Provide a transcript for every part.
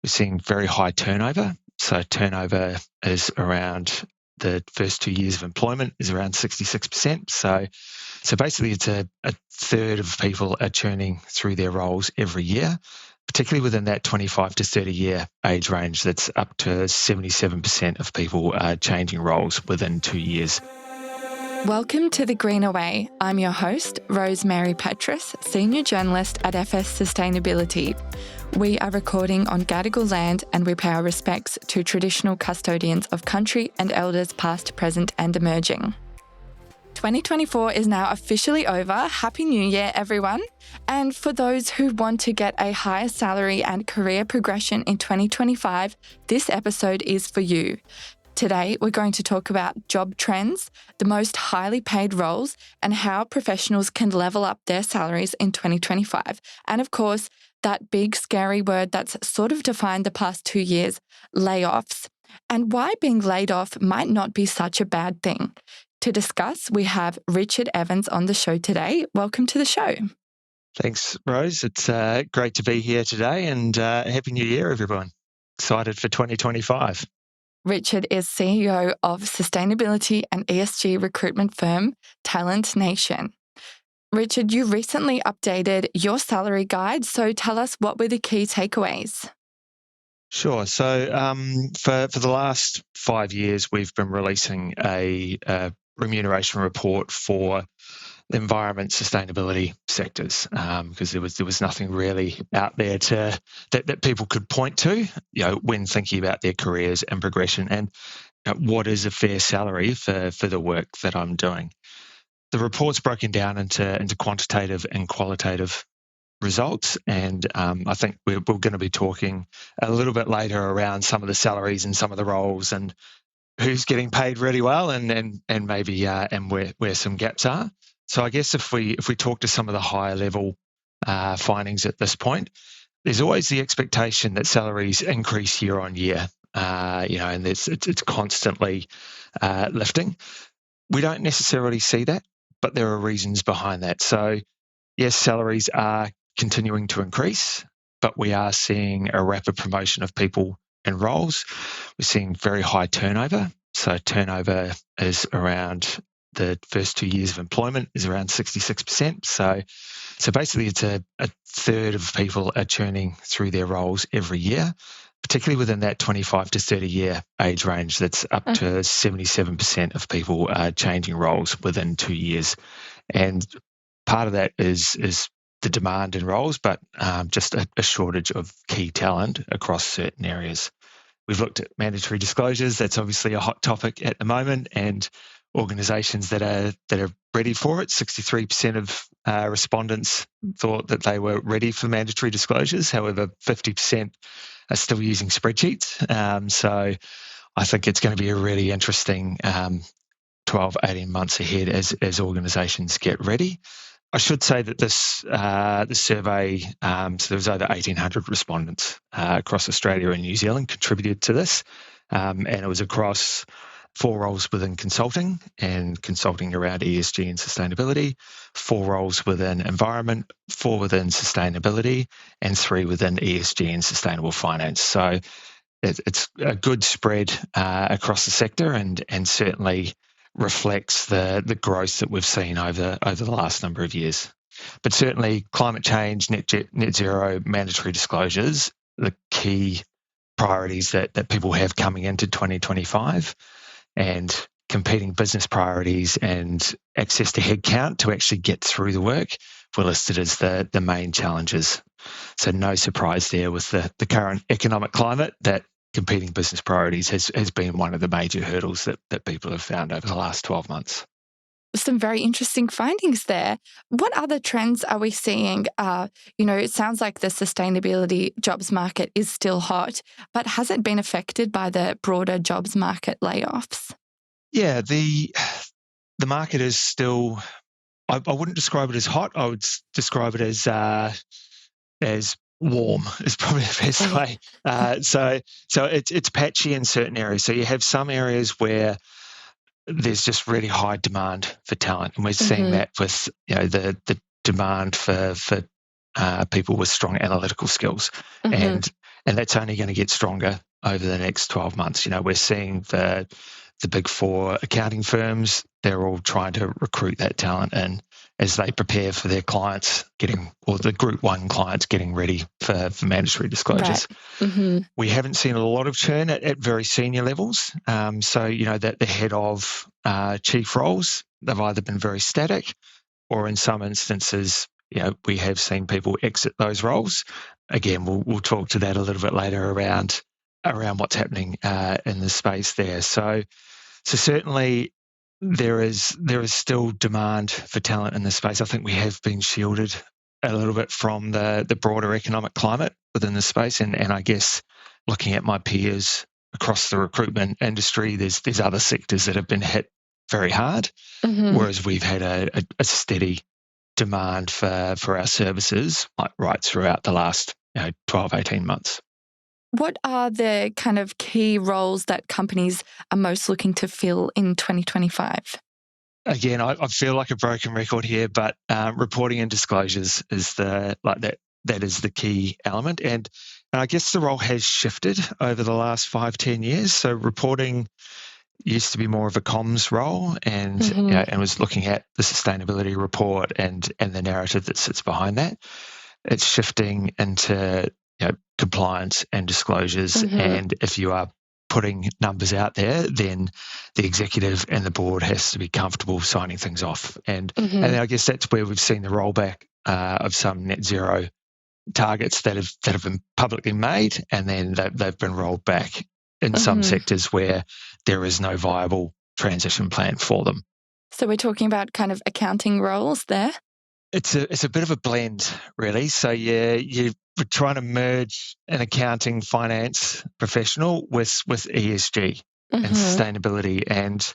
We're seeing very high turnover. So turnover is around the first 2 years of employment is around 66%. So basically it's a third of people are churning through their roles every year, particularly within that 25 to 30 year age range. That's up to 77% of people are changing roles within 2 years. Welcome to The Greener Way. I'm your host, Rosemary Petrus, Senior Journalist at FS Sustainability. We are recording on Gadigal land and we pay our respects to traditional custodians of country and elders past, present and emerging. 2024 is now officially over. Happy New Year, everyone. And for those who want to get a higher salary and career progression in 2025, this episode is for you. Today, we're going to talk about job trends, the most highly paid roles, and how professionals can level up their salaries in 2025. And of course, that big scary word that's sort of defined the past 2 years, layoffs, and why being laid off might not be such a bad thing. To discuss, we have Richard Evans on the show today. Welcome to the show. Thanks, Rose. It's great to be here today, and Happy New Year, everyone. Excited for 2025. Richard is CEO of sustainability and ESG recruitment firm Talent Nation. Richard, you recently updated your salary guide, so tell us what were the key takeaways? Sure. So for the last 5 years, we've been releasing a remuneration report for the environment sustainability sectors because there was nothing really out there that people could point to, when thinking about their careers and progression and what is a fair salary for the work that I'm doing. The report's broken down into quantitative and qualitative results, and I think we're going to be talking a little bit later around some of the salaries and some of the roles and who's getting paid really well and maybe and where some gaps are. So I guess if we talk to some of the higher level findings at this point, there's always the expectation that salaries increase year on year, and it's constantly lifting. We don't necessarily see that, but there are reasons behind that. So yes, salaries are continuing to increase, but we are seeing a rapid promotion of people in roles. We're seeing very high turnover. So turnover is around the first 2 years of employment is around 66%. So basically it's a third of people are churning through their roles every year, particularly within that 25 to 30 year age range. That's up to 77% of people are changing roles within 2 years. And part of that is the demand in roles, but just a shortage of key talent across certain areas. We've looked at mandatory disclosures. That's obviously a hot topic at the moment, and organisations that are ready for it. 63% of respondents thought that they were ready for mandatory disclosures. However, 50% are still using spreadsheets. So I think it's going to be a really interesting 12, 18 months ahead as organisations get ready. I should say that this survey, so there was over 1,800 respondents across Australia and New Zealand contributed to this, and it was across 4 roles within consulting and consulting around ESG and sustainability, 4 roles within environment, 4 within sustainability, and 3 within ESG and sustainable finance. So it's a good spread across the sector and certainly reflects the growth that we've seen over the last number of years. But certainly climate change, net zero, mandatory disclosures, the key priorities that people have coming into 2025, and competing business priorities and access to headcount to actually get through the work were listed as the main challenges. So no surprise there with the current economic climate that competing business priorities has been one of the major hurdles that people have found over the last 12 months. Some very interesting findings there. What other trends are we seeing? It sounds like the sustainability jobs market is still hot, but has it been affected by the broader jobs market layoffs? Yeah, the market is still, I wouldn't describe it as hot. I would describe it as warm is probably the best way. So it's patchy in certain areas. So you have some areas where there's just really high demand for talent, and we're seeing that with the demand for people with strong analytical skills, and and that's only going to get stronger over the next 12 months. We're seeing the big four accounting firms, they're all trying to recruit that talent in as they prepare for their clients or the group one clients getting ready for mandatory disclosures. Right. Mm-hmm. We haven't seen a lot of churn at very senior levels. So, that the head of chief roles, they've either been very static, or in some instances, we have seen people exit those roles. Again, we'll talk to that a little bit later around what's happening in the space there. So certainly there is still demand for talent in this space. I think we have been shielded a little bit from the broader economic climate within the space, and I guess looking at my peers across the recruitment industry, there's other sectors that have been hit very hard, whereas we've had a steady demand for our services right throughout the last 12, 18 months. What are the kind of key roles that companies are most looking to fill in 2025? Again, I feel like a broken record here, but reporting and disclosures is that is the key element. And I guess the role has shifted over the last 5-10 years. So reporting used to be more of a comms role, and and was looking at the sustainability report and the narrative that sits behind that. It's shifting into compliance and disclosures, and if you are putting numbers out there, then the executive and the board has to be comfortable signing things off. And I guess that's where we've seen the rollback of some net zero targets that have been publicly made, and then they've been rolled back in some sectors where there is no viable transition plan for them. So we're talking about kind of accounting roles there? It's a bit of a blend, really. So you're trying to merge an accounting finance professional with ESG and sustainability, and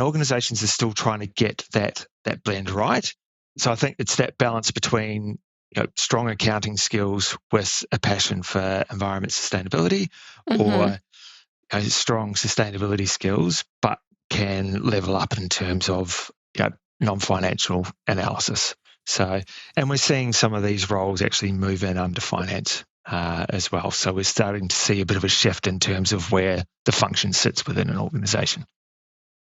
organisations are still trying to get that blend right. So I think it's that balance between strong accounting skills with a passion for environment sustainability, or strong sustainability skills, but can level up in terms of non-financial analysis. So, and we're seeing some of these roles actually move in under finance as well. So we're starting to see a bit of a shift in terms of where the function sits within an organisation.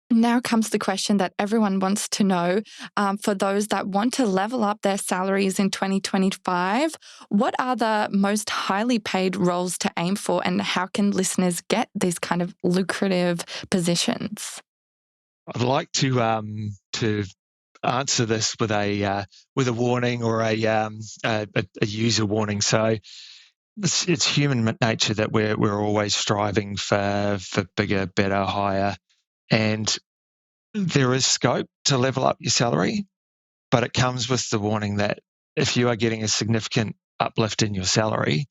Now comes the question that everyone wants to know. For those that want to level up their salaries in 2025, what are the most highly paid roles to aim for, and how can listeners get these kind of lucrative positions? I'd like to answer this with a warning or a user warning. So it's human nature that we're always striving for bigger, better, higher, and there is scope to level up your salary, but it comes with the warning that if you are getting a significant uplift in your salary,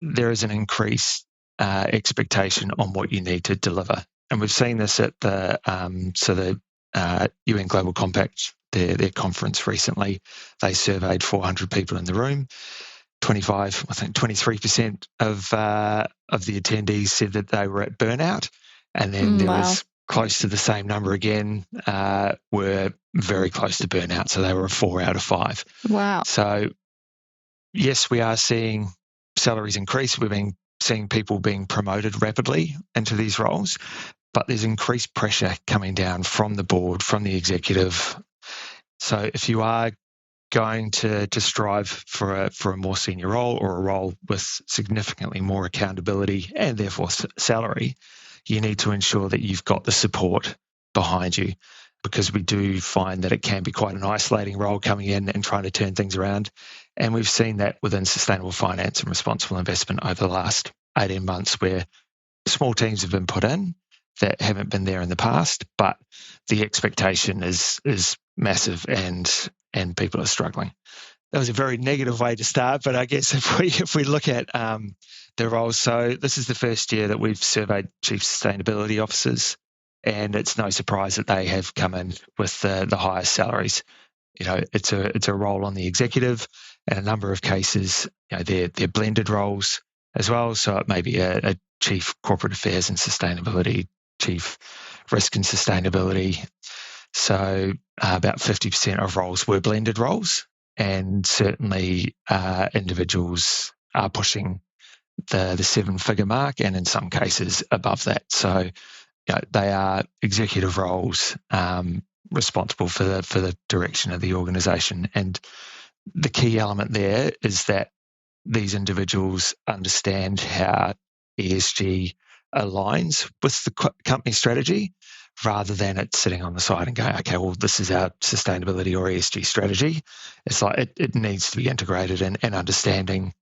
there is an increased expectation on what you need to deliver. And we've seen this at the UN Global Compact, their conference recently. They surveyed 400 people in the room. 23% of the attendees said that they were at burnout, and then there was close to the same number again were very close to burnout. So they were a 4 out of 5. Wow. So yes, we are seeing salaries increase. We've been seeing people being promoted rapidly into these roles, but there's increased pressure coming down from the board, from the executive. So if you are going to strive for a more senior role, or a role with significantly more accountability and therefore salary, you need to ensure that you've got the support behind you, because we do find that it can be quite an isolating role coming in and trying to turn things around. And we've seen that within sustainable finance and responsible investment over the last 18 months, where small teams have been put in that haven't been there in the past, but the expectation is massive, and people are struggling. That was a very negative way to start, but I guess if we look at the roles, so this is the first year that we've surveyed chief sustainability officers, and it's no surprise that they have come in with the highest salaries. It's a role on the executive, and a number of cases, they're blended roles as well. So it may be a chief corporate affairs and sustainability, chief risk and sustainability. So about 50% of roles were blended roles, and certainly individuals are pushing the seven-figure mark, and in some cases above that. So they are executive roles responsible for the direction of the organisation. And the key element there is that these individuals understand how ESG aligns with the company strategy, rather than it sitting on the side and going, okay, well, this is our sustainability or ESG strategy. It's like it needs to be integrated and understanding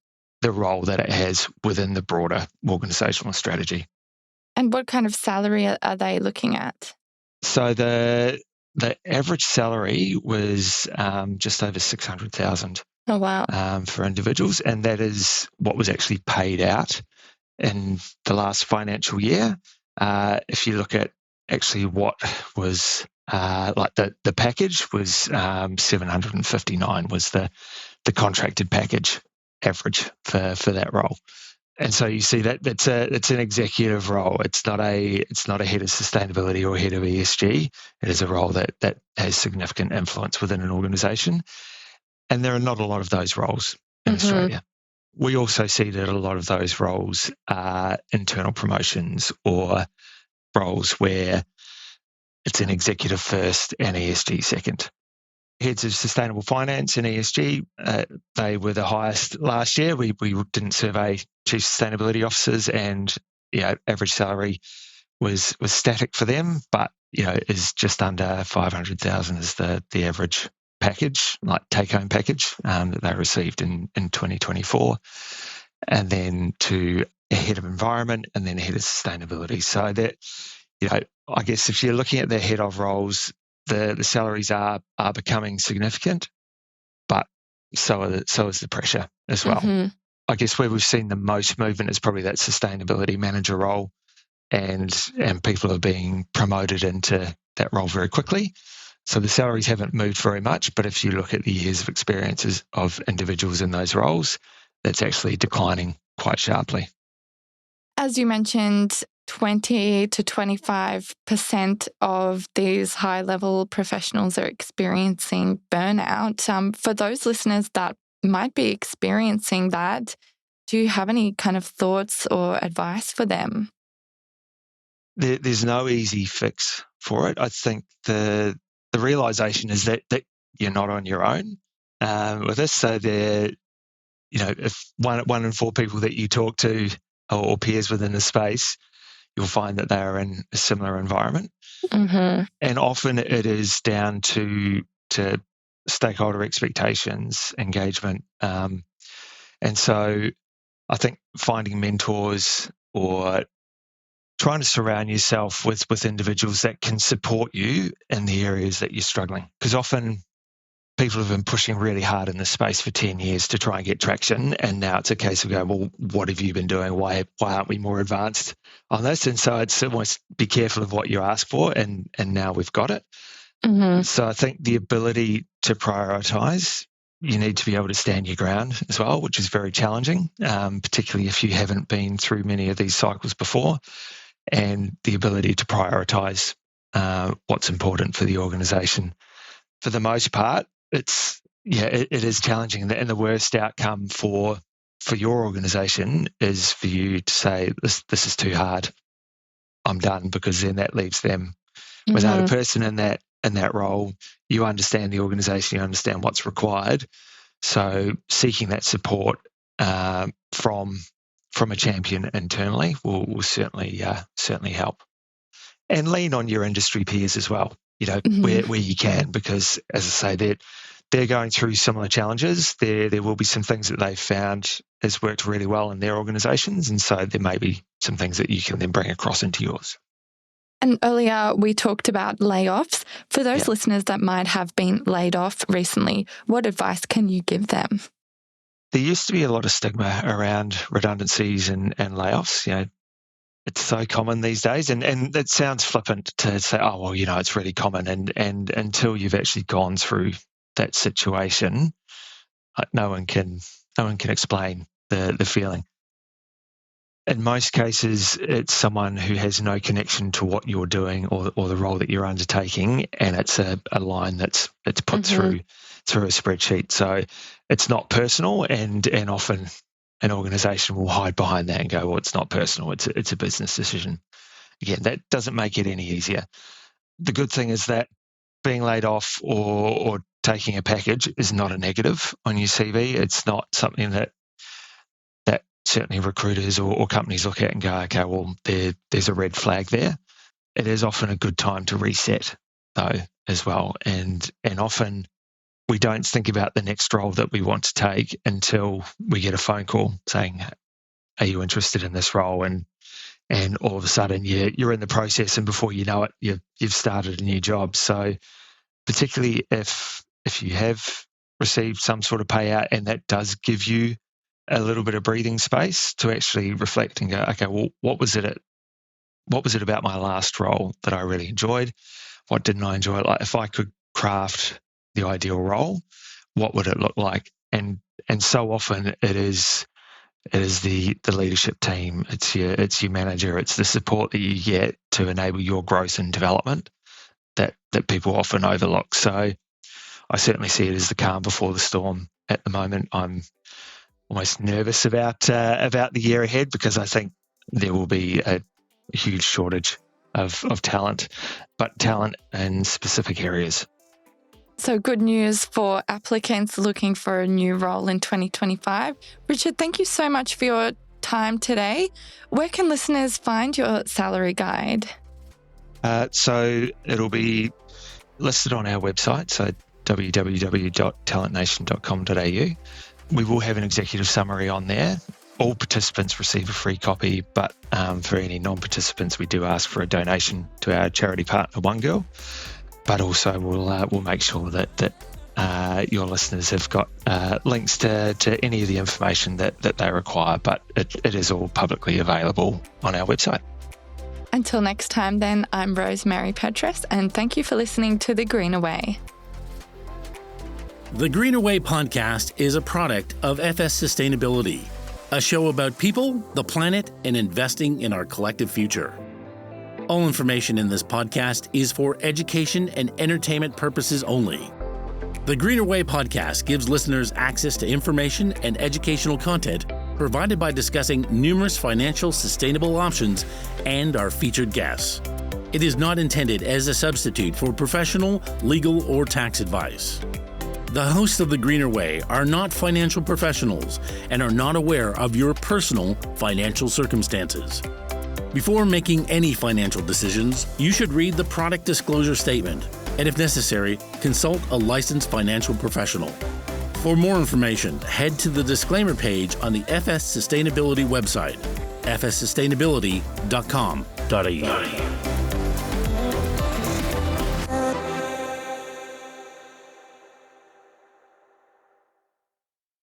the role that it has within the broader organisational strategy. And what kind of salary are they looking at? So the average salary was just over 600,000. Oh, wow. For individuals, and that is what was actually paid out in the last financial year. If you look at actually what was like the package was 759 was the contracted package average for that role. And so you see that it's an executive role. It's not a head of sustainability or head of ESG. It is a role that has significant influence within an organisation. And there are not a lot of those roles in Australia. We also see that a lot of those roles are internal promotions or roles where it's an executive first and ESG second. Heads of sustainable finance and ESG, they were the highest last year. We didn't survey chief sustainability officers, and average salary was static for them, but is just under 500,000 is the average package, like take-home package that they received in 2024, and then to a head of environment and then a head of sustainability. So that, I guess if you're looking at the head of roles, the salaries are becoming significant, but so is the pressure as well. Mm-hmm. I guess where we've seen the most movement is probably that sustainability manager role, and people are being promoted into that role very quickly. So the salaries haven't moved very much, but if you look at the years of experiences of individuals in those roles, that's actually declining quite sharply. As you mentioned, 20 to 25% of these high-level professionals are experiencing burnout. For those listeners that might be experiencing that, do you have any kind of thoughts or advice for them? There's no easy fix for it. I think the realization is that you're not on your own with this. So if one in four people that you talk to or peers within the space, you'll find that they are in a similar environment. Mm-hmm. And often it is down to stakeholder expectations, engagement. And so I think finding mentors or trying to surround yourself with individuals that can support you in the areas that you're struggling. Because often people have been pushing really hard in this space for 10 years to try and get traction. And now it's a case of going, well, what have you been doing? Why aren't we more advanced on this? And so it's almost be careful of what you ask for. And now we've got it. Mm-hmm. So I think the ability to prioritize, you need to be able to stand your ground as well, which is very challenging, particularly if you haven't been through many of these cycles before. And the ability to prioritize what's important for the organisation. For the most part, it is challenging, and the worst outcome for your organisation is for you to say, this is too hard, I'm done, because then that leaves them without a person in that role. You understand the organisation, you understand what's required. So seeking that support from a champion internally will certainly help. And lean on your industry peers as well, where you can, because as I say, they're going through similar challenges. There will be some things that they've found has worked really well in their organisations, and so there may be some things that you can then bring across into yours. And earlier we talked about layoffs. For those listeners that might have been laid off recently, what advice can you give them? There used to be a lot of stigma around redundancies and layoffs. It's so common these days, and it sounds flippant to say, oh, well, it's really common. And until you've actually gone through that situation, no one can explain the feeling. In most cases, it's someone who has no connection to what you're doing or the role that you're undertaking, and it's a line that's put through a spreadsheet. So it's not personal, and often an organisation will hide behind that and go, well, it's not personal, it's a business decision. Again, that doesn't make it any easier. The good thing is that being laid off or taking a package is not a negative on your CV. It's not something that certainly recruiters or companies look at and go, okay, well, there's a red flag there. It is often a good time to reset, though, as well. And often we don't think about the next role that we want to take until we get a phone call saying, are you interested in this role? And all of a sudden you're in the process, and before you know it, you've started a new job. So particularly if you have received some sort of payout and that does give you a little bit of breathing space to actually reflect and go, okay, well, what was it about my last role that I really enjoyed? What didn't I enjoy? Like, if I could craft the ideal role, what would it look like? And so often it is the leadership team, it's your manager, it's the support that you get to enable your growth and development that people often overlook. So I certainly see it as the calm before the storm at the moment. I'm almost nervous about the year ahead, because I think there will be a huge shortage of talent, but talent in specific areas. So good news for applicants looking for a new role in 2025. Richard, thank you so much for your time today. Where can listeners find your salary guide? So it'll be listed on our website, so www.talentnation.com.au. We will have an executive summary on there. All participants receive a free copy, but for any non-participants, we do ask for a donation to our charity partner, One Girl. But also we'll make sure that your listeners have got links to any of the information that they require, but it is all publicly available on our website. Until next time then, I'm Rosemary Petrus, and thank you for listening to The Greener Way. The Greener Way podcast is a product of FS Sustainability, a show about people, the planet, and investing in our collective future. All information in this podcast is for education and entertainment purposes only. The Greener Way podcast gives listeners access to information and educational content provided by discussing numerous financial sustainable options and our featured guests. It is not intended as a substitute for professional, legal, or tax advice. The hosts of The Greener Way are not financial professionals and are not aware of your personal financial circumstances. Before making any financial decisions, you should read the product disclosure statement and, if necessary, consult a licensed financial professional. For more information, head to the disclaimer page on the FS Sustainability website, fssustainability.com.au.